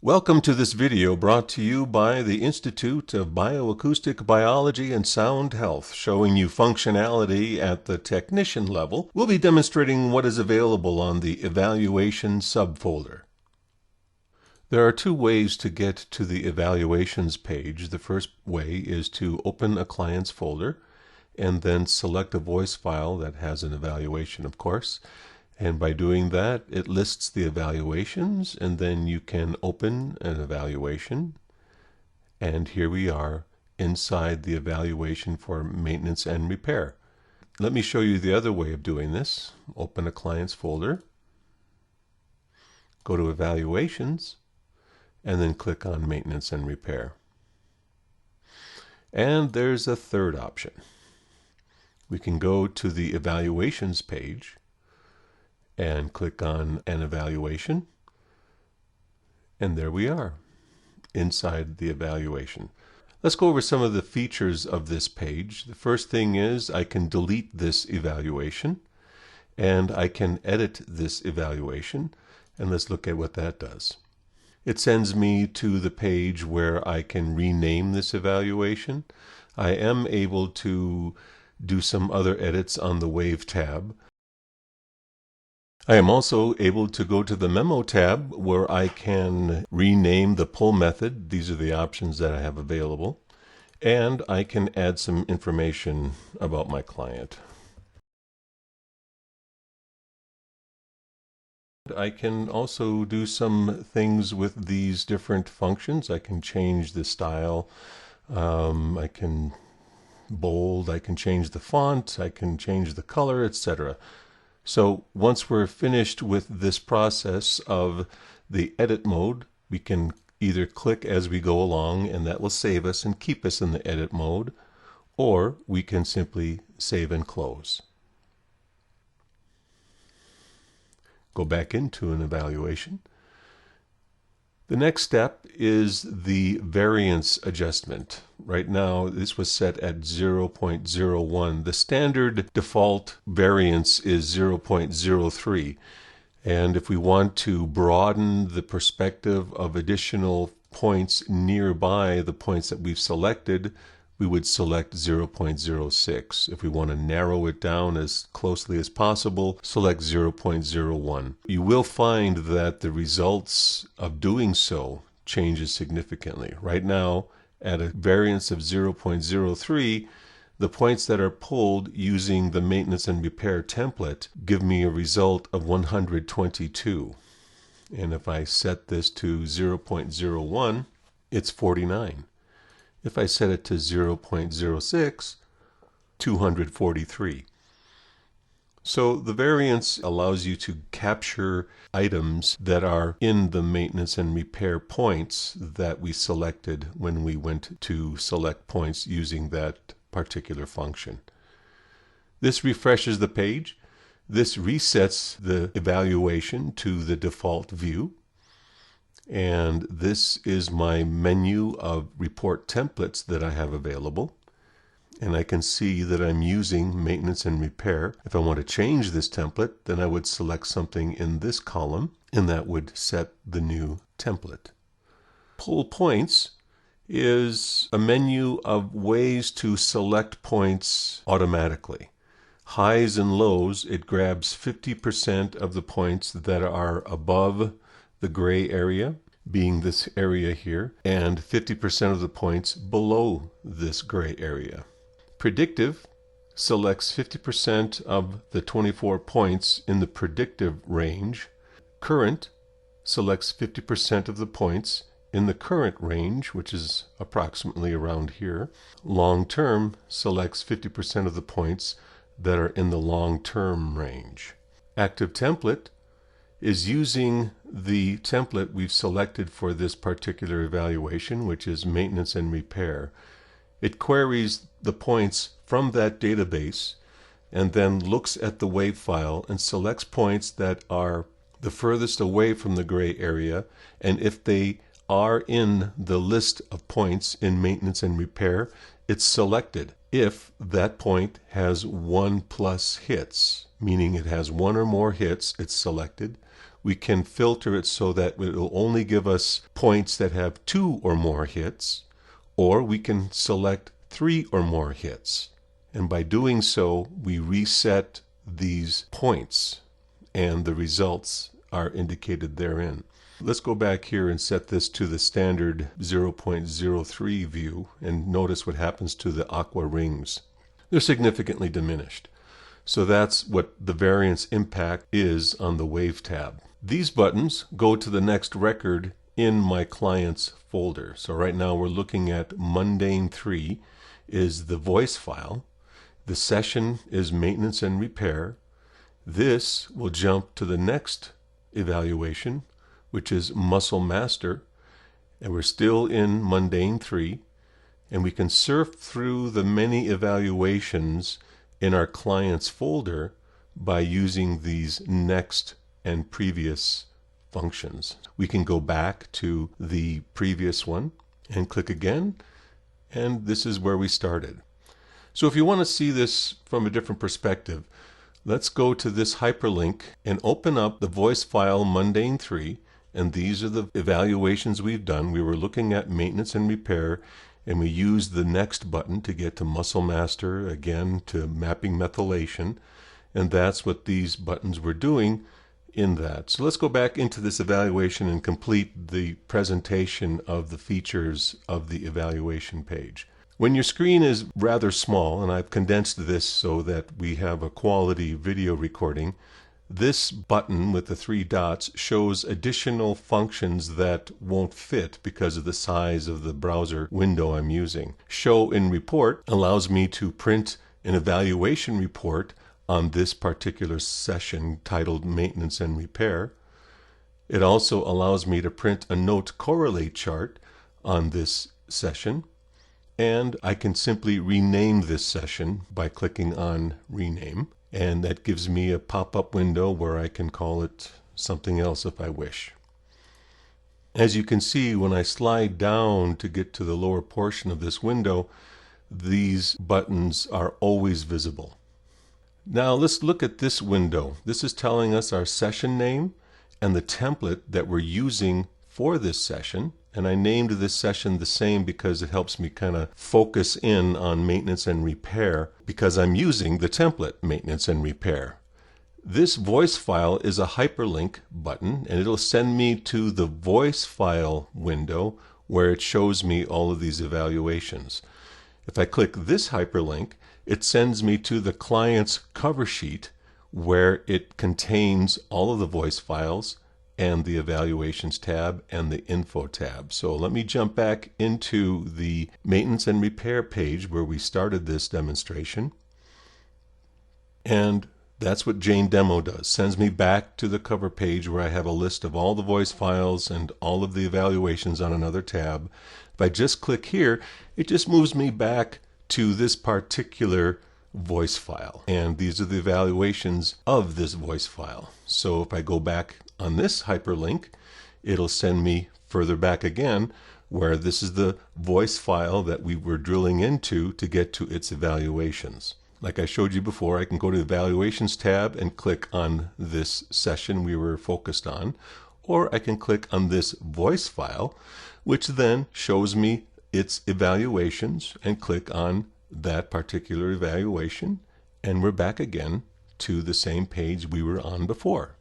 Welcome to this video brought to you by the Institute of Bioacoustic Biology and Sound Health, showing you functionality at the technician level. We'll be demonstrating what is available on the Evaluation subfolder. There are two ways to get to the Evaluations page. The first way is to open a client's folder and then select a voice file that has an evaluation, of course. And by doing that, it lists the evaluations, and then you can open an evaluation. And here we are inside the evaluation for maintenance and repair. Let me show you the other way of doing this. Open a client's folder, go to Evaluations, and then click on Maintenance and Repair. And there's a third option. We can go to the Evaluations page and click on an evaluation, and there we are inside the evaluation. Let's go over some of the features of this page. The first thing is I can delete this evaluation, and I can edit this evaluation, and let's look at what that does. It sends me to the page where I can rename this evaluation. I am able to do some other edits on the Wave tab. I am also able to go to the Memo tab where I can rename the pull method. These are the options that I have available. And I can add some information about my client. I can also do some things with these different functions. I can change the style. I can bold. I can change the font. I can change the color, etc. So once we're finished with this process of the edit mode, we can either click as we go along, and that will save us and keep us in the edit mode, or we can simply save and close. Go back into an evaluation. The next step is the variance adjustment. Right now, this was set at 0.01. The standard default variance is 0.03. And if we want to broaden the perspective of additional points nearby the points that we've selected, we would select 0.06. If we want to narrow it down as closely as possible, select 0.01. You will find that the results of doing so changes significantly. Right now, at a variance of 0.03, the points that are pulled using the maintenance and repair template give me a result of 122. And if I set this to 0.01, it's 49. If I set it to 0.06, 243. So the variance allows you to capture items that are in the maintenance and repair points that we selected when we went to select points using that particular function. This refreshes the page. This resets the evaluation to the default view. And this is my menu of report templates that I have available. And I can see that I'm using maintenance and repair. If I want to change this template, then I would select something in this column, and that would set the new template. Pull points is a menu of ways to select points automatically. Highs and lows, it grabs 50% of the points that are above the gray area, being this area here, and 50% of the points below this gray area. Predictive selects 50% of the 24 points in the predictive range. Current selects 50% of the points in the current range, which is approximately around here. Long-term selects 50% of the points that are in the long-term range. Active template is using the template we've selected for this particular evaluation, which is maintenance and repair. It queries the points from that database and then looks at the WAVE file and selects points that are the furthest away from the gray area, and if they are in the list of points in maintenance and repair, it's selected. If that point has 1+ hits, meaning it has one or more hits, it's selected. we can filter it so that it will only give us points that have 2 or more hits, or we can select 3 or more hits. And by doing so, we reset these points, and the results are indicated therein. Let's go back here and set this to the standard 0.03 view, and notice what happens to the aqua rings. They're significantly diminished. So that's what the variance impact is on the Wave tab. These buttons go to the next record in my clients folder. So right now we're looking at Mundane 3 is the voice file. The session is maintenance and repair. This will jump to the next evaluation, which is Muscle Master, and we're still in Mundane 3, and we can surf through the many evaluations in our clients folder by using these next and previous functions. We can go back to the previous one and click again, and this is where we started. So if you want to see this from a different perspective, let's go to this hyperlink and open up the voice file Mundane 3, and these are the evaluations we've done. We were looking at maintenance and repair, and we used the next button to get to Muscle Master, again to mapping methylation, and that's what these buttons were doing in that. So let's go back into this evaluation and complete the presentation of the features of the evaluation page. When your screen is rather small, and I've condensed this so that we have a quality video recording, this button with the 3 dots shows additional functions that won't fit because of the size of the browser window I'm using. Show in Report allows me to print an evaluation report on this particular session titled Maintenance and Repair. It also allows me to print a Note Correlate chart on this session, and I can simply rename this session by clicking on Rename. And that gives me a pop-up window where I can call it something else if I wish. As you can see, when I slide down to get to the lower portion of this window, these buttons are always visible. Now let's look at this window. This is telling us our session name and the template that we're using for this session. And I named this session the same because it helps me kind of focus in on maintenance and repair because I'm using the template maintenance and repair. This voice file is a hyperlink button, and it'll send me to the voice file window where it shows me all of these evaluations. If I click this hyperlink, it sends me to the client's cover sheet where it contains all of the voice files and the evaluations tab and the info tab. So let me jump back into the maintenance and repair page where we started this demonstration. And that's what Jane Demo does. Sends me back to the cover page where I have a list of all the voice files and all of the evaluations on another tab. If I just click here, it just moves me back to this particular voice file. And these are the evaluations of this voice file. So if I go back on this hyperlink, it'll send me further back again where this is the voice file that we were drilling into to get to its evaluations. Like I showed you before, I can go to the Evaluations tab and click on this session we were focused on, or I can click on this voice file, which then shows me its evaluations, and click on that particular evaluation, and we're back again to the same page we were on before.